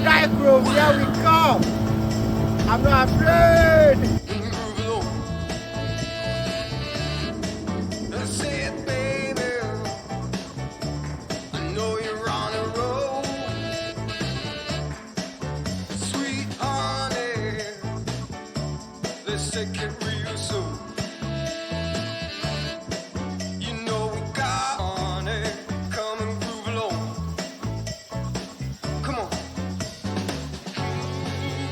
Addaekrom, here we come. I'm not afraid. Take it real soon. You know we got on it. Come and groove along. Come on.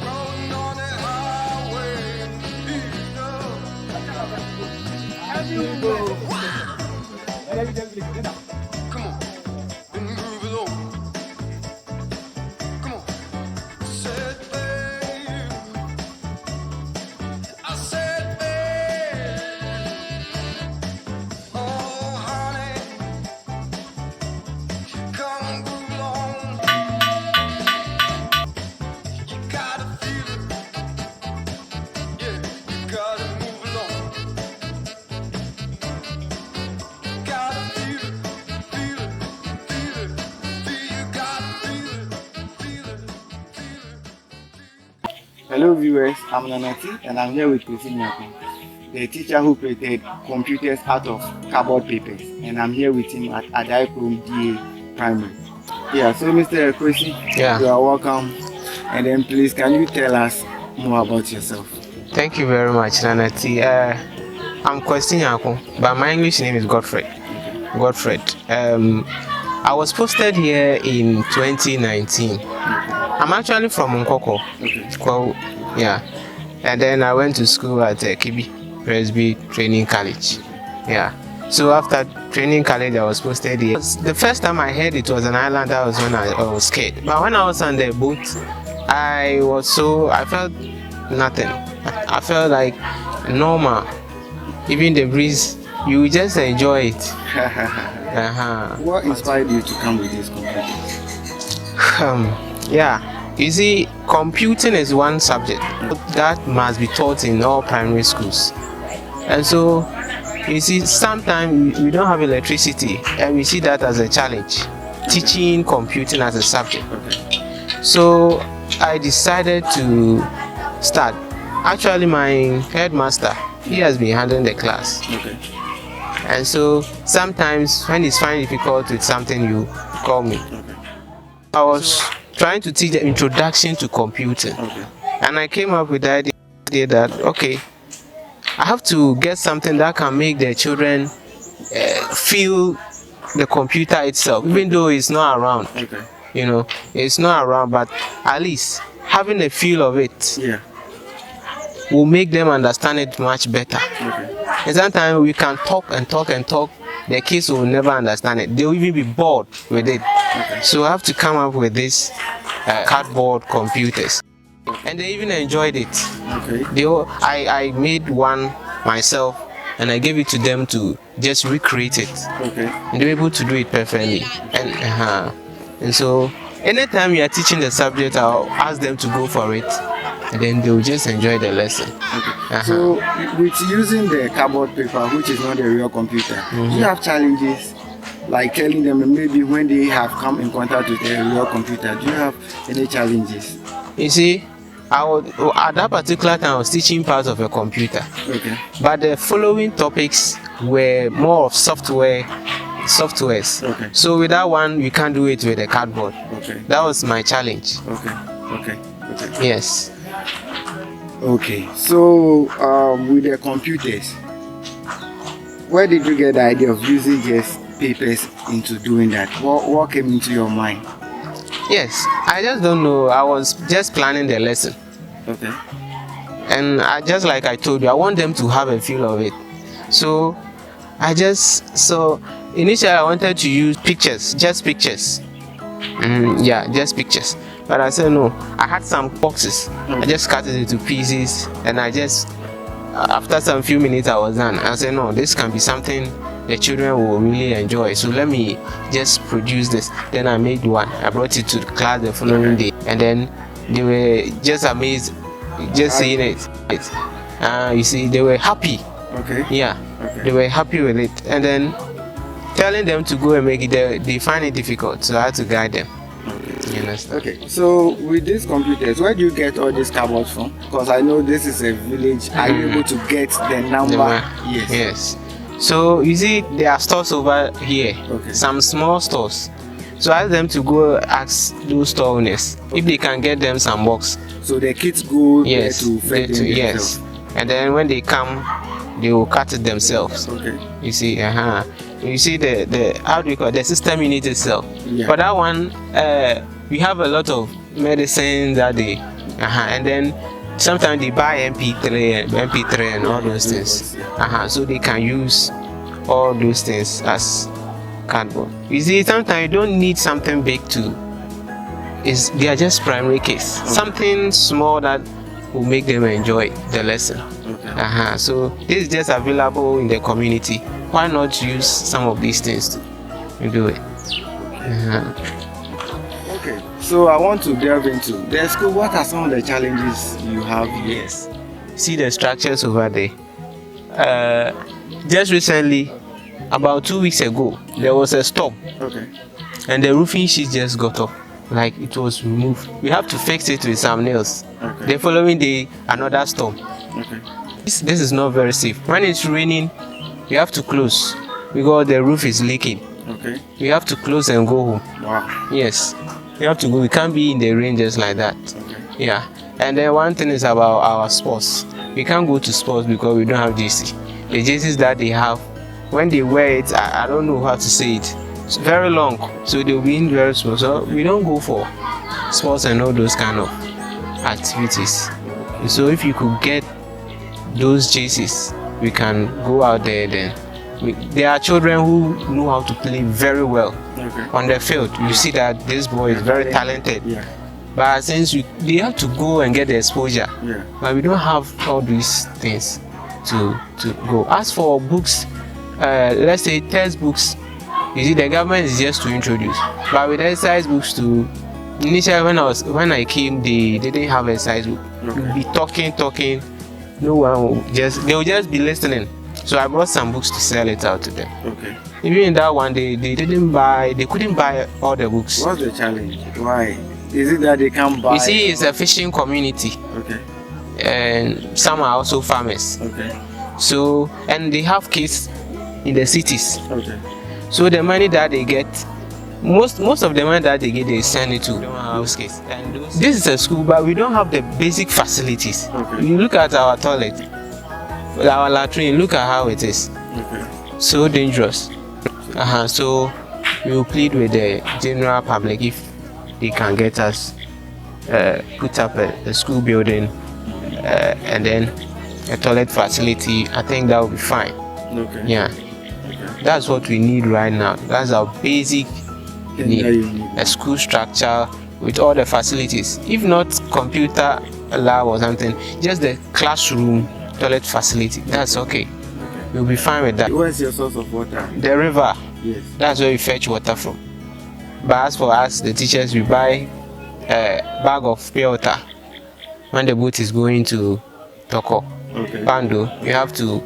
Rolling on the highway. You know. Come on. And groove along. Come on. Said babe. I said, babe, oh, honey, come and groove along. You gotta feel it, yeah, you gotta move along. You gotta feel it, feel it, feel it, you gotta feel it. Hello viewers, I'm Nanati and I'm here with Kwasi Nyarko, the teacher who created computers out of cardboard papers, and I'm here with him at Addaekrom D Primary. Yeah, so Mr. Kwasi, you are welcome. And then please, can you tell us more about yourself? Thank you very much, Nanati. I'm Kwasi Nyarko, but my English name is Godfred. I was posted here in 2019. I'm actually from Nkoko. Yeah. And then I went to school at Kibi Presby Training College. Yeah. So after training college, I was posted here. The first time I heard it was an island, that was when I was scared. But when I was on the boat, I felt nothing. I felt like normal. Even the breeze, you just enjoy it. What inspired you to come with this computer? Yeah, you see, computing is one subject that must be taught in all primary schools. And so, you see, sometimes we don't have electricity and we see that as a challenge, teaching computing as a subject. So, I decided to start. Actually, my headmaster, he has been handling the class. And so, sometimes when it's finding difficult with something, you call me. I was trying to teach the introduction to computing, and I came up with the idea that I have to get something that can make the children feel the computer itself, even though it's not around. You know, it's not around, but at least having a feel of it will make them understand it much better. And sometimes we can talk and talk and talk, the kids will never understand it. They'll even be bored with it. So I have to come up with this cardboard computers, and they even enjoyed it. I made one myself and I gave it to them to just recreate it. And they were able to do it perfectly. And so anytime you are teaching the subject, I'll ask them to go for it, and then they'll just enjoy the lesson. So with using the cardboard paper, which is not a real computer, do you have challenges like telling them maybe when they have come in contact with a real computer? Do you have any challenges? You see, at that particular time I was teaching parts of a computer, but the following topics were more of softwares. So with that one, you can't do it with a cardboard. That was my challenge. Yes. Okay, so with the computers, where did you get the idea of using just papers into doing that? What came into your mind? Yes, I just don't know. I was just planning the lesson. And just like I told you, I want them to have a feel of it. So initially I wanted to use pictures, just pictures. Just pictures. But I said no. I had some boxes. I just cut it into pieces, and I just, after some few minutes, I was done. I said no, this can be something the children will really enjoy. So let me just produce this. Then I made one. I brought it to class the following day, and then they were just amazed, just seeing it. You see, they were happy. They were happy with it, and then telling them to go and make it, they find it difficult, so I had to guide them. You understand? Okay, so with these computers, where do you get all these cupboards from? Because I know this is a village. Are you able to get the number? Yes. Yes. So you see, there are stores over here. Okay. Some small stores. So ask them to go ask those store owners if they can get them some box. So the kids go Yes. there to fed them Yes. themselves. And then when they come, they will cut it themselves. Okay. You see, You see the how do you call it? The system unit itself. Yeah. For that one, we have a lot of medicine that they, and then sometimes they buy MP3 and all those things. So they can use all those things as cardboard. You see, sometimes you don't need something big to. They are just primary case. Something small that will make them enjoy the lesson. Okay. So this is just available in the community. Why not use some of these things to do it? Okay. So I want to delve into the school. What are some of the challenges you have here? Yes. See the structures over there. Just recently, about 2 weeks ago, there was a storm. Okay. And the roofing sheet just got up, like it was removed. We have to fix it with some nails. Okay. The following day, another storm. Okay. This is not very safe. When it's raining, you have to close because the roof is leaking. Okay. You have to close and go home. Wow. Yes, you have to go. We can't be in the rain just like that. Okay. Yeah. And then one thing is about our sports. We can't go to sports because we don't have JC. The JCs that they have, when they wear it, I don't know how to say it. It's very long, so they'll be in very small. So we don't go for sports and all those kind of activities. So if you could get those JCs, we can go out there then. There are children who know how to play very well Okay. on the field. You see that this boy is very talented. Yeah. But since they have to go and get the exposure, Yeah. but we don't have all these things to go. As for books, let's say textbooks, you see the government is just to introduce. But with exercise books too, initially when I came, they didn't have exercise book. Okay. You'll be talking. No one will they'll just be listening. So I brought some books to sell it out to them. Okay. Even in that one, they couldn't buy all the books. What's the challenge? Why? Is it that they can't buy? You see, it's a fishing community, Okay. and some are also farmers. Okay. So, and they have kids in the cities. Okay. So the money that they get, most of the money that they get, they send it to those kids. And this is a school, but we don't have the basic facilities. Okay. You look at our toilet, our latrine. Look at how it is. Okay. So dangerous. So we will plead with the general public if they can get us put up a school building and then a toilet facility. I think that will be fine. Okay. Yeah, Okay. that's what we need right now. That's our basic Then need. that you need. A school structure with all the facilities. If not computer lab or something, just the classroom toilet facility. That's okay. We'll be fine with that. Where's your source of water? The river. Yes. That's where we fetch water from. But as for us, the teachers, we buy a bag of pure water when the boat is going to Toko, Okay. Pando. You have to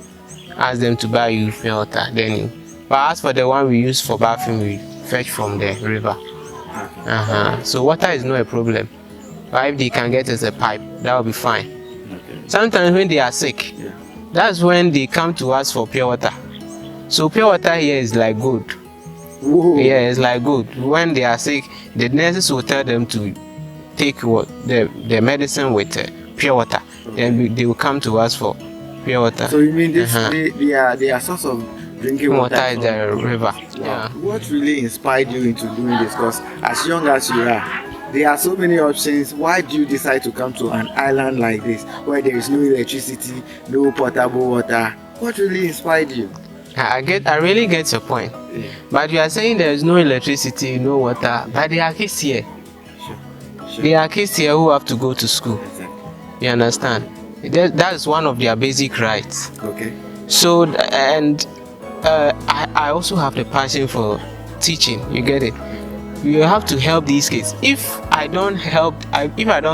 ask them to buy you pure water. Then you. But as for the one we use for bathroom, we fetch from the river. So water is not a problem. But if they can get us a pipe, that will be fine. Okay. Sometimes when they are sick, Yeah. that's when they come to us for pure water. So pure water here is like good. Whoa. Yeah, it's like good. When they are sick, the nurses will tell them to take the medicine with pure water. Then they will come to us for pure water. So you mean this? They are source of drinking water. Water is the river. Wow. Yeah. What really inspired you into doing this? Because as young as you are, there are so many options. Why do you decide to come to an island like this, where there is no electricity, no potable water? What really inspired you? I really get your point. Yeah. But you are saying there is no electricity, no water, but there are kids here. Sure. There are kids here who have to go to school. Exactly. You understand? That is one of their basic rights. Okay. So, and I also have the passion for teaching. You get it? You have to help these kids. If I don't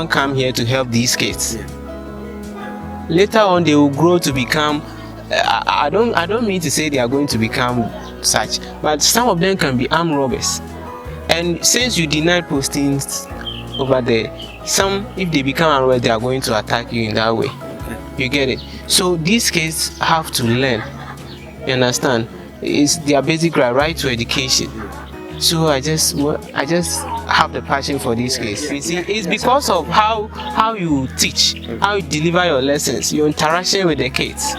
come here to help these kids, Yeah. later on they will grow to become. I don't mean to say they are going to become such, but some of them can be armed robbers, And since you denied postings over there, some, if they become aware, they are going to attack you in that way. You get it? So these kids have to learn. You understand? It's their basic right to education. So I just have the passion for these kids. You see, it's because of how you teach, how you deliver your lessons, your interaction with the kids.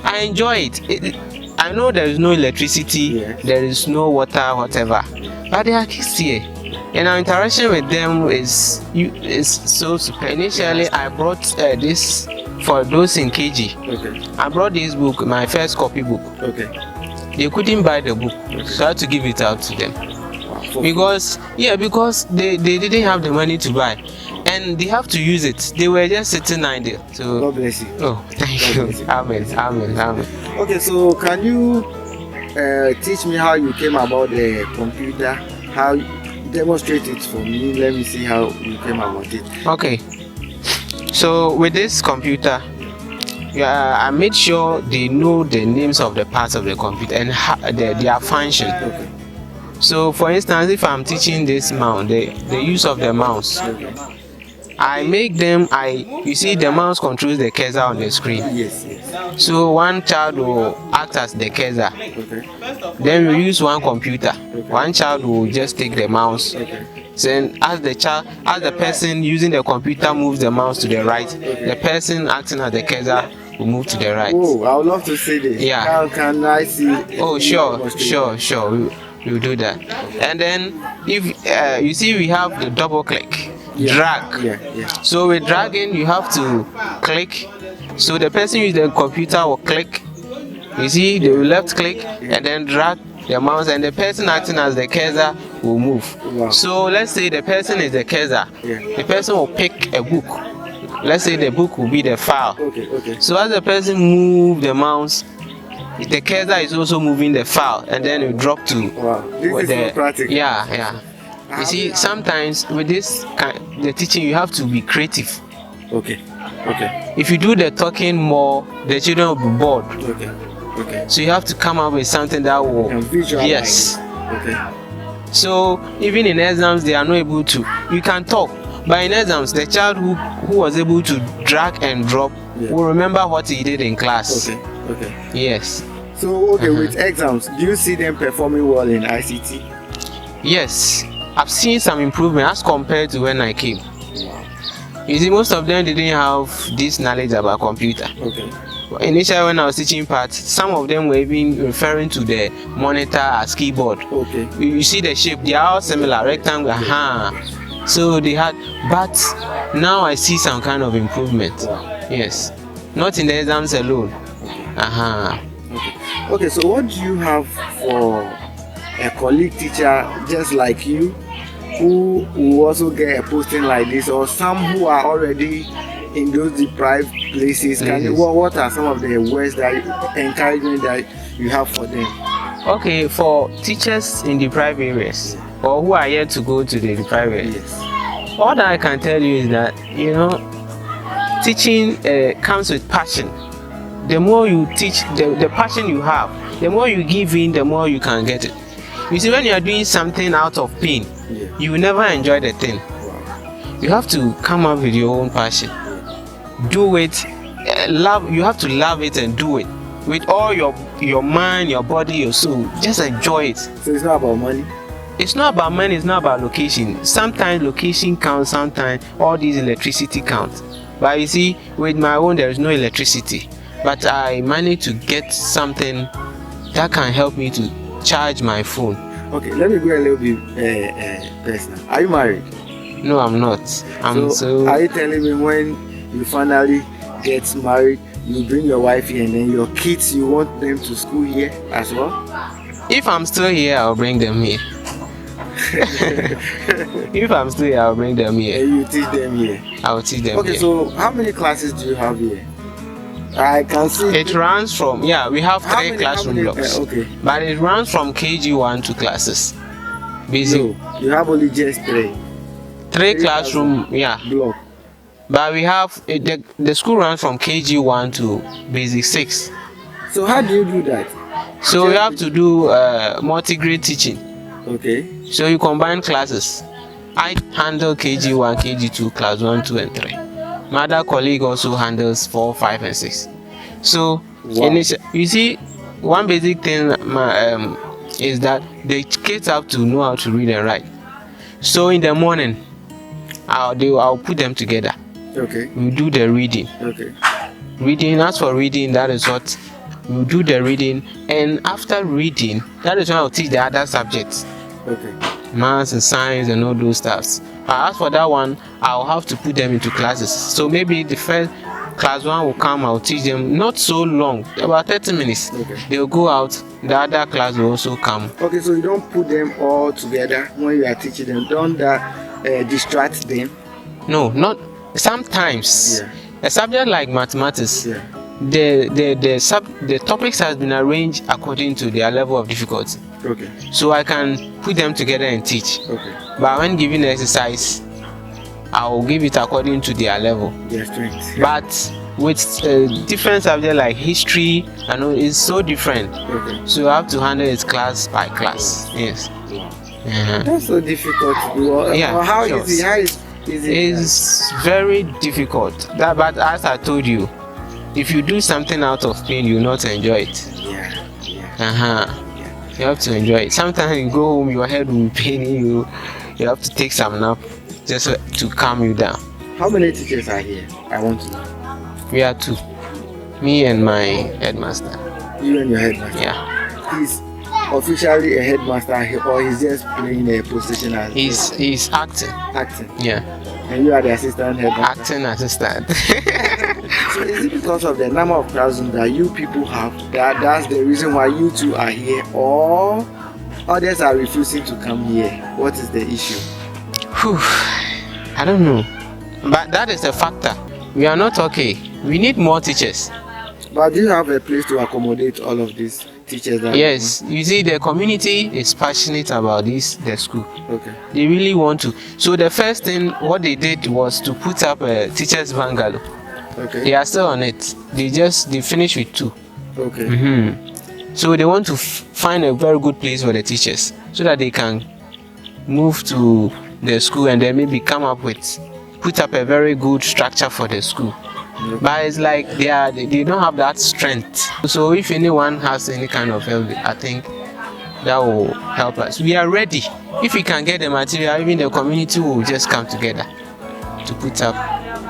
I enjoy it. I know there is no electricity, there is no water, whatever, but there are kids here, and our interaction with them is so super. Initially, I brought this for those in KG. I brought this book, my first copy book. They couldn't buy the book, so I had to give it out to them. Because they didn't have the money to buy, and they have to use it. They were just sitting idle. So God bless you. oh, thank you. Amen. Okay, so can you teach me how you came about the computer? How demonstrate it for me? Let me see how you came about it. Okay. So with this computer, I made sure they know the names of the parts of the computer and their function. Okay. So for instance, if I'm teaching this mouse, the use of the mouse, I make them, you see the mouse controls the cursor on the screen. Yes. So one child will act as the cursor. Okay. Then we use one computer. One child will just take the mouse. Okay. Then as the person using the computer moves the mouse to the right, the person acting as the cursor will move to the right. Oh, I would love to see this. Yeah. How can I see? Oh, sure. We'll do that. And then if you see, we have the double click, drag. Yeah. So with dragging, you have to click. So the person using the computer will click. You see, they will left click and then drag the mouse, and the person acting as the cursor will move. Wow. So let's say the person is the cursor. The person will pick a book. Let's say the book will be the file. Okay. So as the person moves the mouse, the cursor is also moving the file, and then you drop to This is so practical. Yeah. You see, sometimes with the teaching, you have to be creative. Okay. If you do the talking more, the children will be bored. Okay. So you have to come up with something that will Visualize. Okay. So even in exams, they are not able to. You can talk, but in exams, the child who was able to drag and drop will remember what he did in class. Okay. Yes. So with exams, do you see them performing well in ICT? Yes, I've seen some improvement as compared to when I came. You see, most of them didn't have this knowledge about computer. Okay. Initially, when I was teaching parts, some of them were even referring to the monitor as keyboard. Okay. You see the shape; they are all similar, rectangle. So they had, but now I see some kind of improvement. Yes, not in the exams alone. Okay, so what do you have for a colleague teacher just like you who will also get a posting like this, or some who are already in those deprived places? What are some of the words encouragement that you have for them? Okay, for teachers in deprived areas or who are yet to go to the deprived areas, all that I can tell you is that, teaching comes with passion. The more you teach, the passion you have, the more you give in, the more you can get it. You see, when you are doing something out of pain, you will never enjoy the thing. You have to come up with your own passion. Do it, you have to love it and do it with all your mind, your body, your soul. Just enjoy it. So it's not about money? It's not about money, it's not about location. Sometimes location counts, sometimes all these electricity counts. But you see, with my own, there is no electricity. But I managed to get something that can help me to charge my phone. Okay, let me go a little bit personal. Are you married? No, I'm not. So are you telling me when you finally get married, you bring your wife here and then your kids, you want them to school here as well? If I'm still here, I'll bring them here. If I'm still here, I'll bring them here. And you teach them here? I will teach them here. Okay, so how many classes do you have here? I can see it runs from, we have three classroom blocks. Okay. But it runs from KG1 to classes. Basic. No, you have only just three classroom block. But we have the school runs from KG1 to basic 6. So how do you do that? So we have to do multi-grade teaching. Okay. So you combine classes. I handle KG1, KG2, class 1, 2, and 3. My other colleague also handles 4, 5, and 6. So, Wow. you see, one basic thing is that the kids have to know how to read and write. So in the morning, I'll put them together. Okay. We do the reading. Okay. Reading, as for reading, that is what we do the reading, and after reading, that is when I'll teach the other subjects. Okay. Maths and science and all those stuffs. As for that one, I'll have to put them into classes. So maybe the first class 1 will come, I'll teach them not so long, about 30 minutes. Okay. They'll go out, the other class will also come. Okay, so you don't put them all together when you are teaching them. Don't that distract them? No, not sometimes. Yeah. A subject like mathematics, Yeah. the topics has been arranged according to their level of difficulty. Okay. So I can put them together and teach. Okay. But when giving exercise, I will give it according to their level. Their strength. But with different subject like history, I know it's so different. Okay. So you have to handle it class by class. Yes. That's so difficult to do. Yeah, How sure. easy? How is it? It's very difficult. But as I told you, if you do something out of pain, you will not enjoy it. Yeah. Yeah. You have to enjoy it. Sometimes you go home, your head will be paining you. You have to take some nap just to calm you down. How many teachers are here? I want to know. We are 2. Me and my headmaster. You and your headmaster. Yeah. He's officially a headmaster or he's just playing a position as He's acting. acting. Yeah. And you are the assistant headmaster. Acting assistant. So is it because of the number of classrooms that you people have that's the reason why you two are here, or others are refusing to come here? What is the issue? Whew. I don't know. But that is a factor. We are not okay. We need more teachers. But do you have a place to accommodate all of these teachers? Yes. You see, the community is passionate about the school. Okay. They really want to. So the first thing what they did was to put up a teachers bungalow. Okay. They are still on it. They finished with 2. Okay. So they want to find a very good place for the teachers so that they can move to the school and then maybe put up a very good structure for the school. But it's like they don't have that strength. So if anyone has any kind of help, I think that will help us. We are ready. If we can get the material, even the community will just come together to put up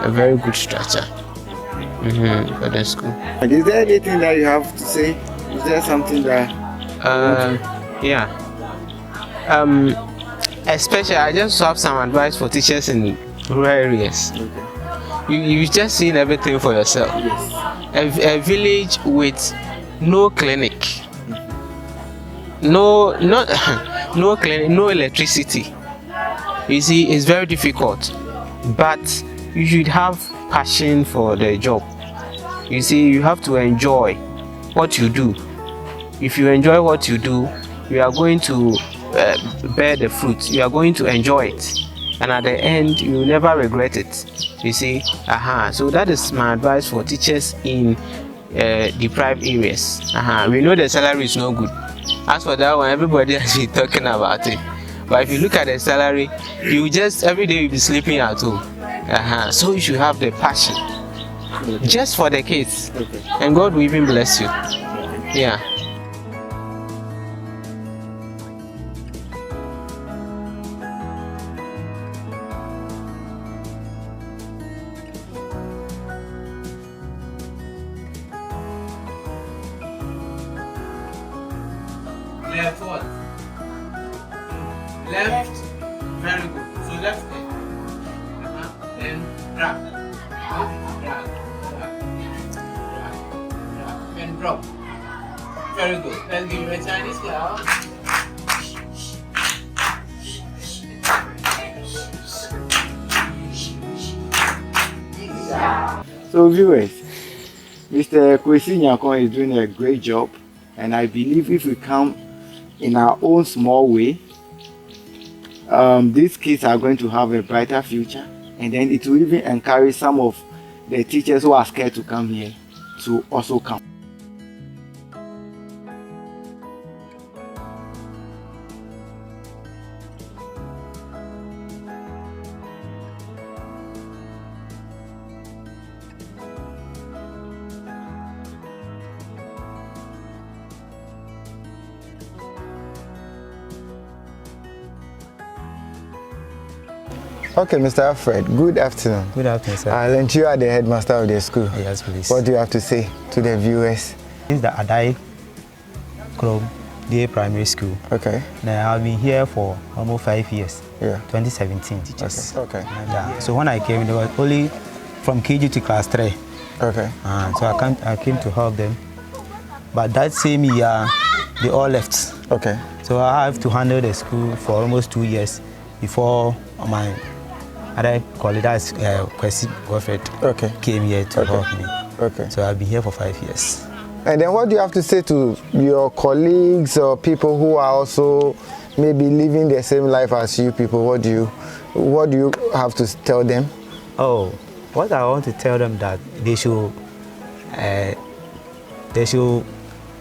a very good structure for the school. And is there anything that you have to say? Is there something that yeah. Especially I just have some advice for teachers in rural areas. Okay. You just seen everything for yourself. Yes. A village with no clinic, no clinic, no electricity. You see, it's very difficult. But you should have passion for the job. You see, you have to enjoy what you do. If you enjoy what you do, you are going to bear the fruit. You are going to enjoy it, and at the end, you will never regret it. You see, so that is my advice for teachers in deprived areas. We know the salary is no good. As for that one, everybody has been talking about it. But if you look at the salary, you just every day you'll be sleeping at home. So you should have the passion just for the kids, and God will even bless you. Yeah. Left what? Left. Very good. So left leg. Then drag. Drag. And drop. Very good. Let's give you a Chinese clap. So viewers, Mr. Kwasi Nyarko is doing a great job, and I believe if we come in our own small way, these kids are going to have a brighter future, and then it will even encourage some of the teachers who are scared to come here to also come. Okay, Mr. Alfred, good afternoon. Good afternoon, sir. And you are the headmaster of the school. Yes, please. What do you have to say to the viewers? This is the Addaekrom D Primary School. Okay. Now, I've been here for almost 5 years. Yeah. 2017 teachers. Okay. Yeah. So when I came, there was only from KG to class 3. Okay. So I came to help them. But that same year, they all left. Okay. So I have to handle the school for almost 2 years before my other colleague, that's Kwasi Okay. came here to help me. Okay. So I've been here for 5 years. And then what do you have to say to your colleagues or people who are also maybe living the same life as you people? What do you have to tell them? Oh, what I want to tell them that they should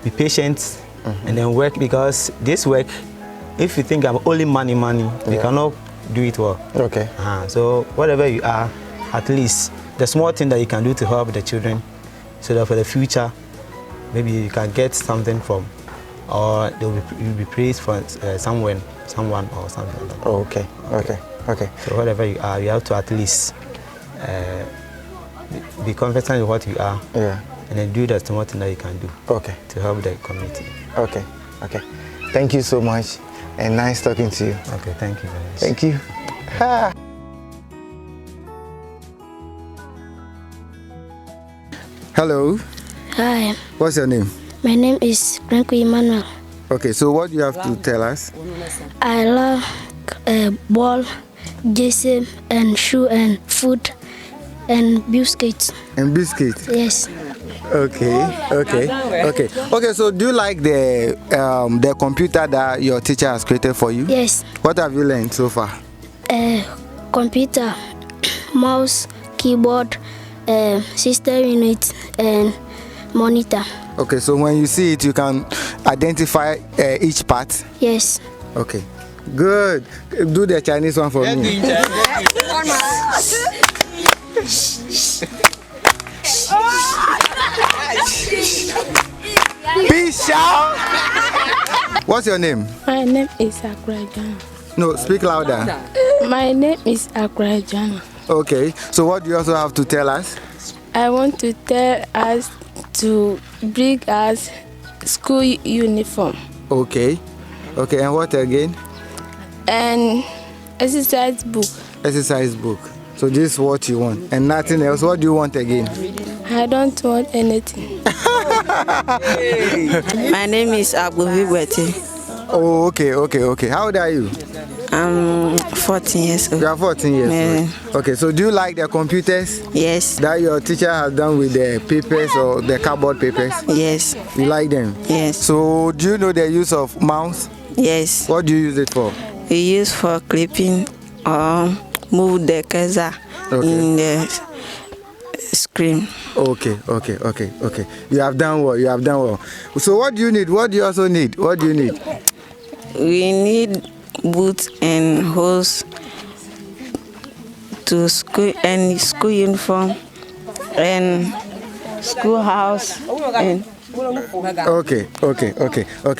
be patient and then work, because this work, if you think of only money, you cannot do it well. Okay. So whatever you are, at least the small thing that you can do to help the children, so that for the future, maybe you can get something from, or you'll be praised for someone or something like that. Oh, okay. So whatever you are, you have to at least be confident in what you are. Yeah. And then do the small thing that you can do. Okay. To help the community. Okay. Thank you so much, and nice talking to you. Okay, thank you very much. Thank you. Ha. Hello. Hi, What's your name? my name is Franco Emmanuel. Okay, so what do you have to tell us? I love ball, jersey, and shoe, and food, and biscuits. And biscuit. Yes, Okay. So do you like the computer that your teacher has created for you? yes. What have you learned so far? Computer, mouse, keyboard, system unit, and monitor. Okay, so when you see it, you can identify each part. Yes. Okay. Good. Do the Chinese one for me. Peace out. What's your name? My name is Addaekrom. No, speak louder. My name is Addaekrom. Okay. So what do you also have to tell us? I want to tell us to bring us school uniform Okay. And what again? and exercise book. Exercise book. So this is what you want, and nothing else. What do you want again? I don't want anything. My name is Addaekrom. Oh, okay. How old are you? I'm 14 years You old. are 14 years Yeah. old. Okay, so do you like the computers Yes, that your teacher has done with the papers or the cardboard papers? yes, You like them? yes, So do you know the use of mouse? yes. What do you use it for? We use for clipping or move the cursor in the screen. Okay. You have done well. So what do you need? What do you also need? What do you need? We need boots and hose to school and school uniform and schoolhouse and Okay.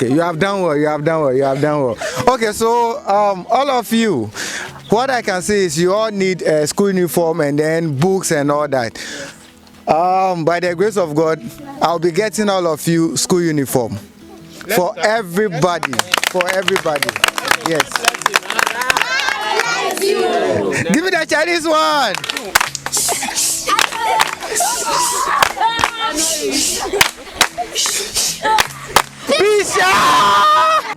You have done well. Okay, so all of you, what I can say is you all need a school uniform and then books and all that. By the grace of God, I'll be getting all of you school uniform for everybody. Yes. Give me the Chinese one. Peace out.